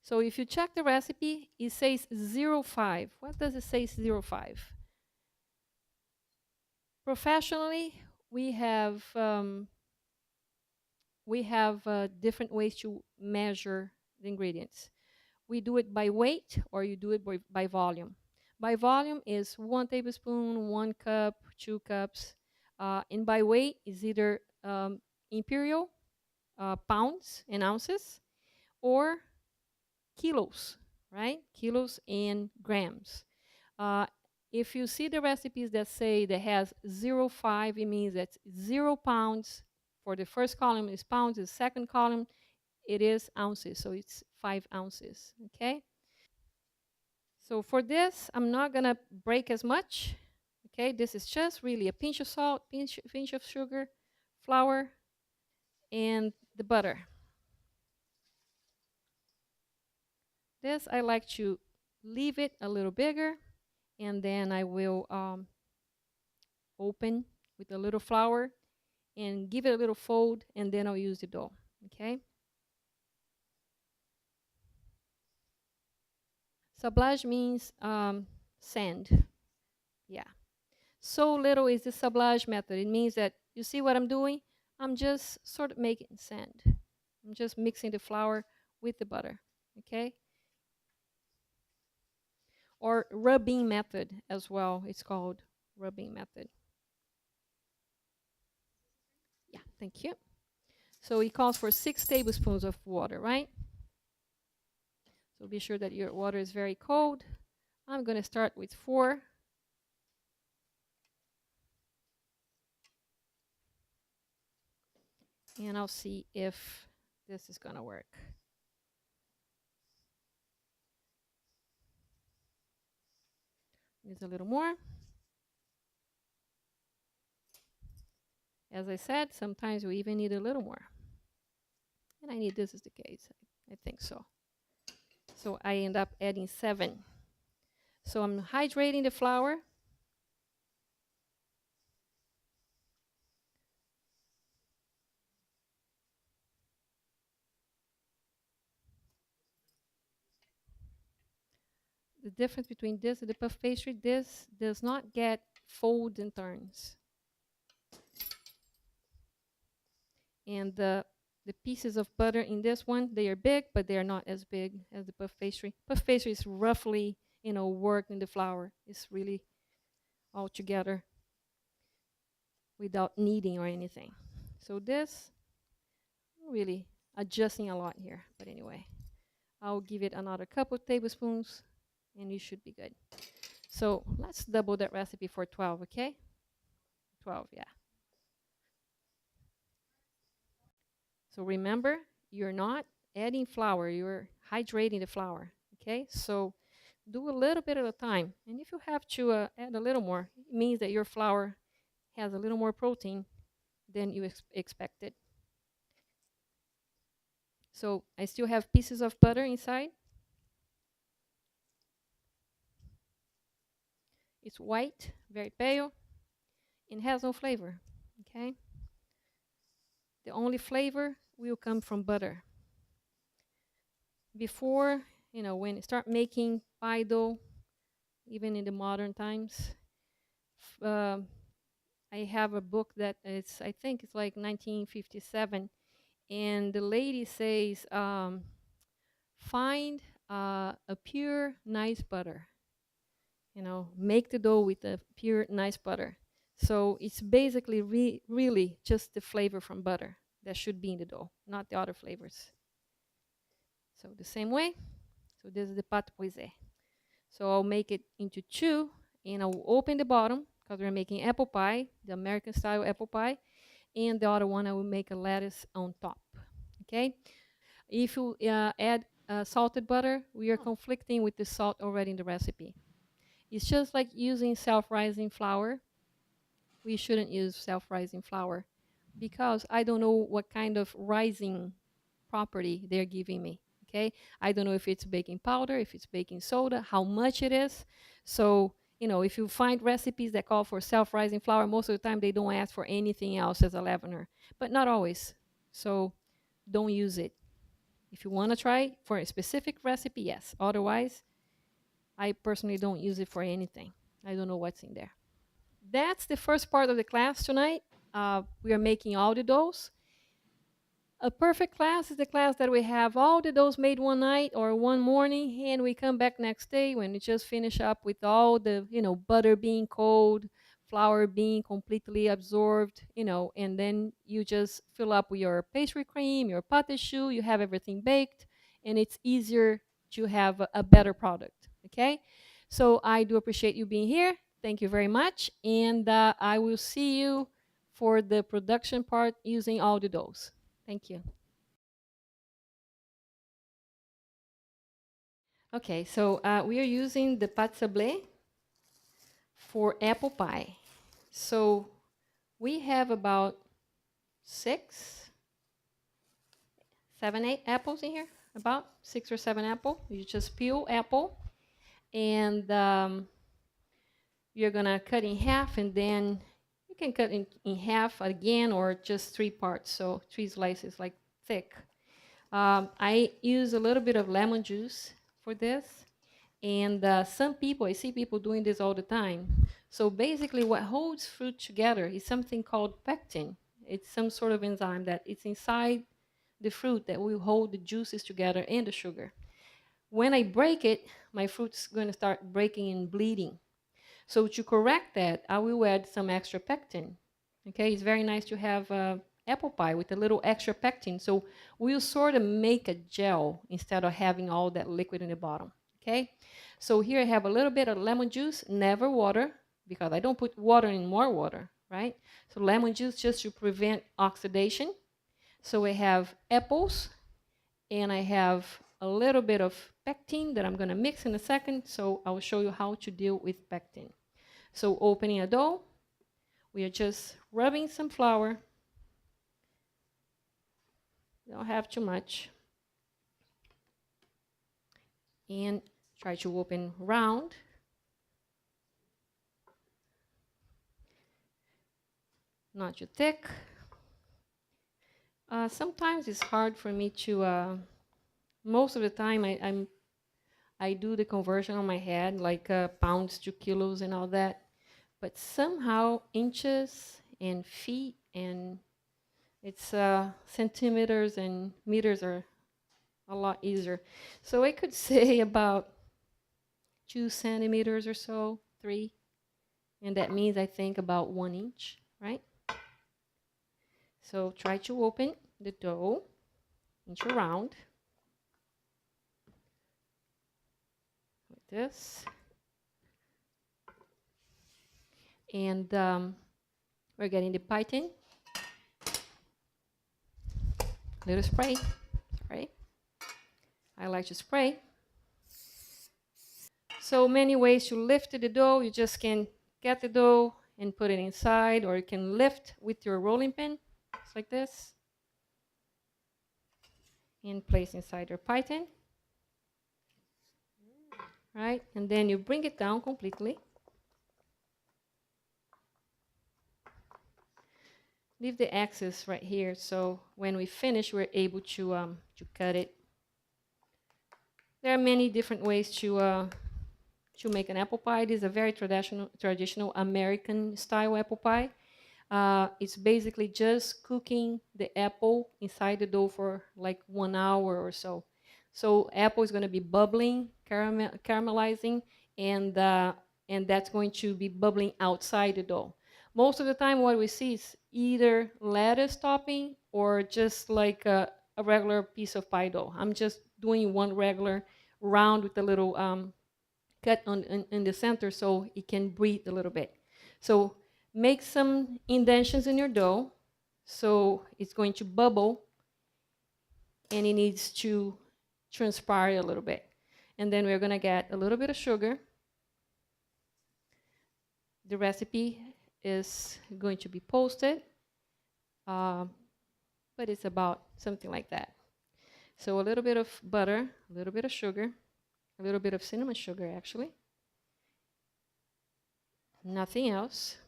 So if you check the recipe, it says 0.5. What does it say 0.5? Professionally, we have different ways to measure the ingredients. We do it by weight, or you do it by volume. By volume is 1 tablespoon, 1 cup, 2 cups. And by weight is either imperial, pounds and ounces, or kilos, right? Kilos and grams. Uh, if you see the recipes that say that has 0.5, it means that's 0 pounds. For the first column is pounds, the second column it is ounces, so it's 5 ounces, okay? So for this, I'm not gonna break as much, okay? This is just really a pinch of salt, pinch of sugar, flour, and the butter. This I like to leave it a little bigger, and then I will open with a little flour and give it a little fold, and then I'll use the dough, okay? Sablage means sand, yeah. So little is the sablage method. It means that, you see what I'm doing? I'm just sort of making sand. I'm just mixing the flour with the butter, okay? Or rubbing method as well. It's called rubbing method. Yeah, thank you. So it calls for 6 tablespoons of water, right? So be sure that your water is very cold. I'm going to start with 4. And I'll see if this is going to work. Use a little more. As I said, sometimes we even need a little more. And I need this is the case. I think so. So I end up adding 7. So I'm hydrating the flour. The difference between this and the puff pastry, this does not get folds and turns. And the pieces of butter in this one, they are big, but they are not as big as the puff pastry. Puff pastry is roughly, worked in the flour. It's really all together without kneading or anything. So this, really adjusting a lot here. But anyway, I'll give it another couple tablespoons, and you should be good. So let's double that recipe for 12, okay? 12, yeah. So remember, you're not adding flour, you're hydrating the flour, okay? So do a little bit at a time. And if you have to add a little more, it means that your flour has a little more protein than you expected. So I still have pieces of butter inside. It's white, very pale, and has no flavor, okay? The only flavor will come from butter. Before, when you start making pie dough, even in the modern times, uh, I have a book that I think it's like 1957, and the lady says, find a pure, nice butter. Make the dough with a pure, nice butter. So it's basically really just the flavor from butter that should be in the dough, not the other flavors. So the same way. So this is the pate brisee. So I'll make it into 2, and I'll open the bottom because we're making apple pie, the American style apple pie, and the other one I will make a lettuce on top. Okay. If you add salted butter, we are conflicting with the salt already in the recipe. It's just like using self-rising flour. We shouldn't use self-rising flour because I don't know what kind of rising property they're giving me. Okay, I don't know if it's baking powder, if it's baking soda, how much it is. So, if you find recipes that call for self-rising flour, most of the time they don't ask for anything else as a leavener, but not always. So don't use it. If you want to try for a specific recipe, yes. Otherwise, I personally don't use it for anything. I don't know what's in there. That's the first part of the class tonight. We are making all the doughs. A perfect class is the class that we have all the doughs made one night or one morning, and we come back next day when we just finish up with all the, butter being cold, flour being completely absorbed, and then you just fill up with your pastry cream, your pate choux, you have everything baked, and it's easier to have a better product. Okay? So I do appreciate you being here. Thank you very much, and I will see you for the production part using all the doughs. Thank you. Okay, so we are using the pâte sablé for apple pie. So we have about 6, 7, 8 apples in here. About 6 or 7 apple. You just peel apple, and you're gonna cut in half, and then you can cut in half again, or just 3 parts. So 3 slices, like thick. I use a little bit of lemon juice for this. And some people, I see people doing this all the time. So basically what holds fruit together is something called pectin. It's some sort of enzyme that it's inside the fruit that will hold the juices together and the sugar. When I break it, my fruit's going to start breaking and bleeding. So to correct that, I will add some extra pectin. Okay, it's very nice to have apple pie with a little extra pectin. So we'll sort of make a gel instead of having all that liquid in the bottom. Okay, so here I have a little bit of lemon juice, never water, because I don't put water in more water, right? So lemon juice just to prevent oxidation. So I have apples, and I have a little bit of pectin that I'm going to mix in a second. So I will show you how to deal with pectin. So opening a dough, we are just rubbing some flour. Don't have too much. And try to open round. Not too thick. Sometimes it's hard for me to, most of the time I do the conversion on my head, like pounds to kilos and all that. But somehow inches and feet and it's centimeters and meters are a lot easier. So I could say about 2 centimeters or so, 3. And that means I think about 1 inch, right? So try to open the dough into round. Like this. And we're getting the Pate. Little spray. Right? I like to spray. So many ways to lift the dough. You just can get the dough and put it inside, or you can lift with your rolling pin, just like this, and place inside your Pate. Right? And then you bring it down completely. Leave the excess right here, so when we finish, we're able to cut it. There are many different ways to make an apple pie. This is a very traditional American style apple pie. It's basically just cooking the apple inside the dough for like 1 hour or so. So apple is going to be bubbling, caramelizing, and that's going to be bubbling outside the dough. Most of the time what we see is either lettuce topping or just like a regular piece of pie dough. I'm just doing one regular round with a little cut in the center so it can breathe a little bit. So make some indentions in your dough so it's going to bubble and it needs to transpire a little bit. And then we're going to get a little bit of sugar. The recipe is going to be posted, but it's about something like that. So a little bit of butter, a little bit of sugar, a little bit of cinnamon sugar actually, nothing else.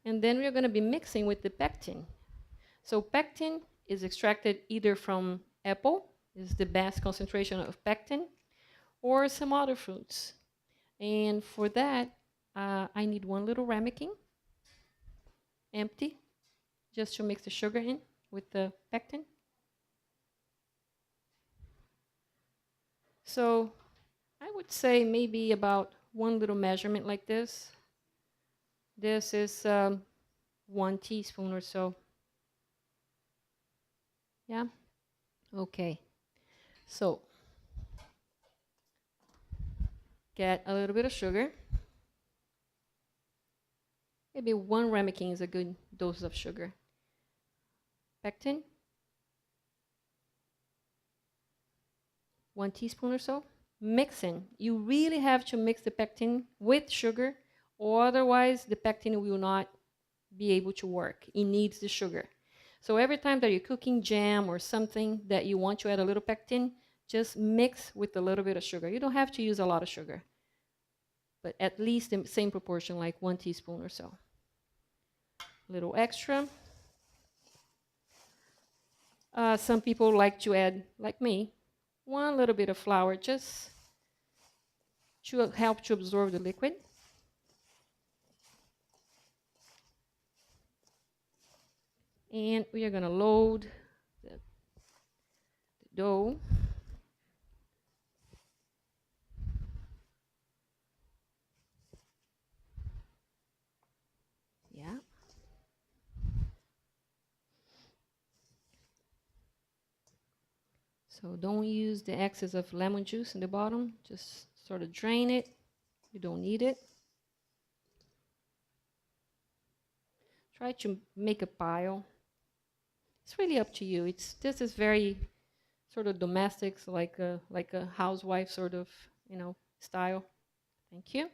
And then we're going to be mixing with the pectin. So pectin is extracted either from apple is the best concentration of pectin, or some other fruits. And for that, I need 1 little ramekin, empty, just to mix the sugar in with the pectin. So I would say maybe about 1 little measurement like this. This is 1 teaspoon or so. Yeah? Okay. So get a little bit of sugar. Maybe 1 ramekin is a good dose of sugar. Pectin, 1 teaspoon or so. Mixing. You really have to mix the pectin with sugar, or otherwise the pectin will not be able to work. It needs the sugar. So every time that you're cooking jam or something that you want to add a little pectin, just mix with a little bit of sugar. You don't have to use a lot of sugar, but at least the same proportion, like 1 teaspoon or so. A little extra. Some people like to add, like me, 1 little bit of flour just to help to absorb the liquid. And we are going to load the dough. Yeah. So don't use the excess of lemon juice in the bottom. Just sort of drain it. You don't need it. Try to make a pile. It's really up to you. This is very sort of domestic, so like a housewife sort of, style. Thank you.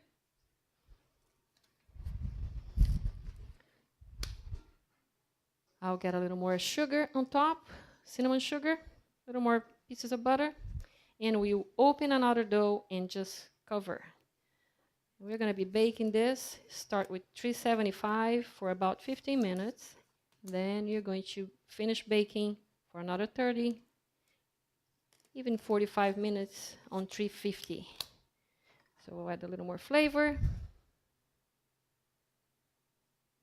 I'll get a little more sugar on top, cinnamon sugar, a little more pieces of butter, and we'll open another dough and just cover. We're going to be baking this. Start with 375 for about 15 minutes. Then you're going to finish baking for another 30, even 45 minutes on 350. So we'll add a little more flavor.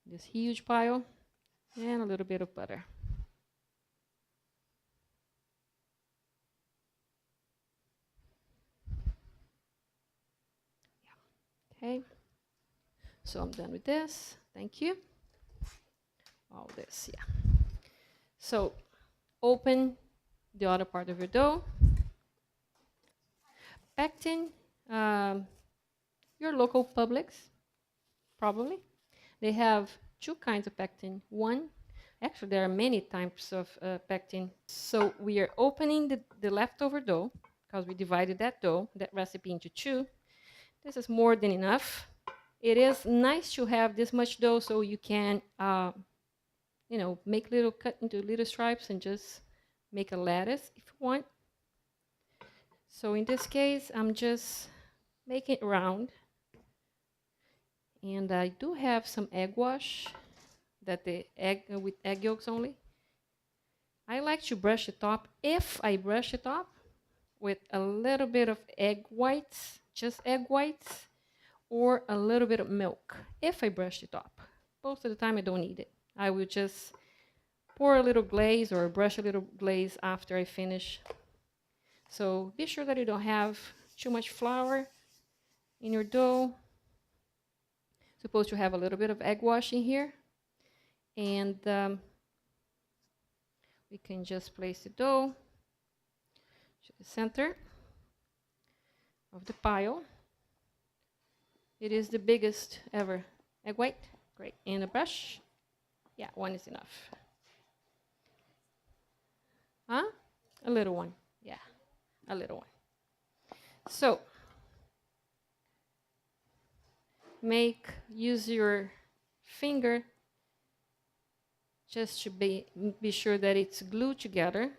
This huge pile, and a little bit of butter. Okay, so I'm done with this. Thank you. All this, yeah. So open the other part of your dough. Pectin, your local Publix, probably. They have 2 kinds of pectin. Actually, there are many types of pectin. So we are opening the leftover dough, because we divided that recipe into 2. This is more than enough. It is nice to have this much dough so you can, cut into little stripes and just make a lattice if you want. So in this case, I'm just making it round. And I do have some egg wash, with egg yolks only. I like to brush the top. If I brush the top with a little bit of egg whites, just egg whites, or a little bit of milk, if I brush the top. Most of the time I don't need it. I will just pour a little glaze or brush a little glaze after I finish. So be sure that you don't have too much flour in your dough. Supposed to have a little bit of egg wash in here. And we can just place the dough to the center of the pile. It is the biggest ever egg white. Great. And a brush. Yeah, 1 is enough. Huh? A little one. Yeah, a little one. So use your finger just to be sure that it's glued together.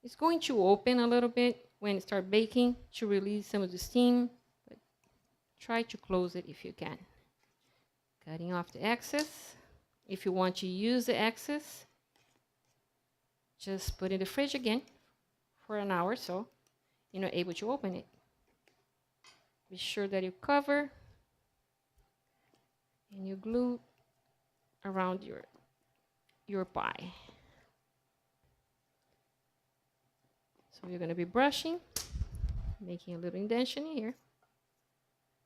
It's going to open a little bit when you start baking to release some of the steam, but try to close it if you can. Cutting off the excess. If you want to use the excess, just put it in the fridge again for an hour or so, you're not able to open it. Be sure that you cover and you glue around your pie. So you're going to be brushing, making a little indentation here.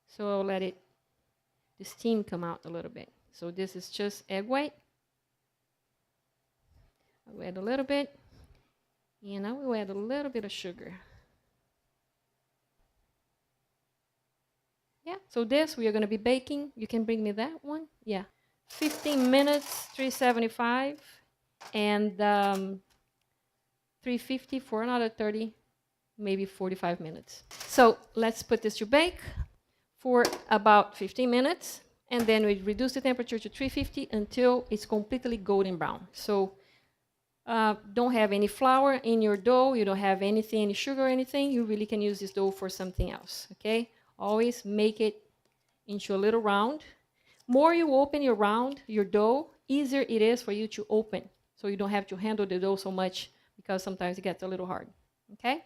So I'll let the steam come out a little bit. So this is just egg white. I'll add a little bit, and I will add a little bit of sugar. Yeah, so this we are going to be baking. You can bring me that one. Yeah, 15 minutes, 375, and 350 for another 30, maybe 45 minutes. So let's put this to bake for about 15 minutes, and then we reduce the temperature to 350 until it's completely golden brown. So don't have any flour in your dough, you don't have anything, any sugar or anything, you really can use this dough for something else, okay? Always make it into a little round. More you open your round, your dough, easier it is for you to open. So you don't have to handle the dough so much because sometimes it gets a little hard, okay?